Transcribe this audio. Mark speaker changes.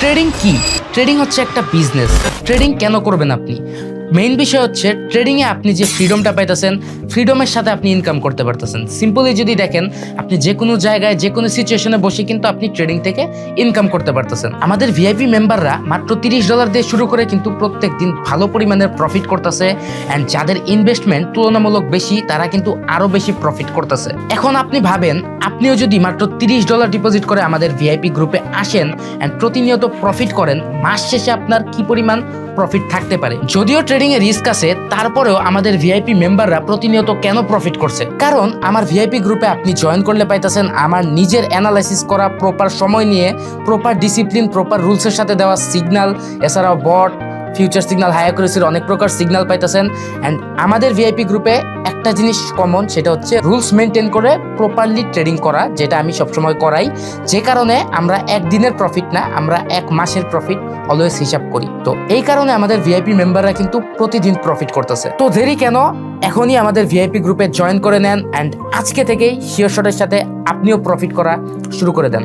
Speaker 1: Trading কি? Trading হচ্ছে একটা বিজনেস। ট্রেডিং কেন করবেন আপনি? মেইন বিষয় হচ্ছে ট্রেডিংয়ে আপনি যে ফ্রিডমটা পাইতেছেন, ফ্রিডমের সাথে আপনি ইনকাম করতে পারতেছেন। সিম্পলি যদি দেখেন, আপনি যে কোনো জায়গায় যে কোনো সিচুয়েশনে বসে কিন্তু আপনি ট্রেডিং থেকে ইনকাম করতে পারতেছেন। আমাদের ভিআইপি মেম্বাররা মাত্র $30 দিয়ে শুরু করে কিন্তু প্রত্যেক দিন ভালো পরিমাণের প্রফিট করতেছে। অ্যান্ড যাদের ইনভেস্টমেন্ট তুলনামূলক বেশি, তারা কিন্তু আরো বেশি প্রফিট করতেছে। এখন আপনি ভাবেন, আপনিও যদি মাত্র $30 ডিপোজিট করে আমাদের ভিআইপি গ্রুপে আসেন অ্যান্ড প্রতিনিয়ত প্রফিট করেন, মাস শেষে আপনার কি পরিমাণ প্রফিট থাকতে পারে। যদিও ট্রেডিং এ রিস্ক আছে, তারপরেও আমাদের ভিআইপি মেম্বাররা প্রতিনিয়ত কেন প্রফিট করছে? কারণ আমার ভিআইপি গ্রুপে আপনি জয়েন করলে পাইতেছেন আমার নিজের অ্যানালাইসিস করা, প্রপার সময় নিয়ে, প্রপার ডিসিপ্লিন, প্রপার রুলসের সাথে দেওয়া সিগন্যাল, এছাড়াও বট, ফিউচার সিগন্যাল, হাই অ্যাকুরেসির অনেক প্রকার সিগন্যাল পাইতেছেন। অ্যান্ড আমাদের ভিআইপি গ্রুপে একটা জিনিস কমন, সেটা হচ্ছে রুলস মেনটেন করে প্রপারলি ট্রেডিং করা, যেটা আমি সবসময় করাই। যে কারণে আমরা একদিনের প্রফিট না, আমরা এক মাসের প্রফিট অলওয়েজ হিসাব করি। তো এই কারণে আমাদের ভিআইপি মেম্বাররা কিন্তু প্রতিদিন প্রফিট করতেছে। তো দেরি কেন? এখনই আমাদের ভিআইপি গ্রুপে জয়েন করে নেন অ্যান্ড আজকে থেকেই শিওর শটের সাথে আপনিও প্রফিট করা শুরু করে দেন।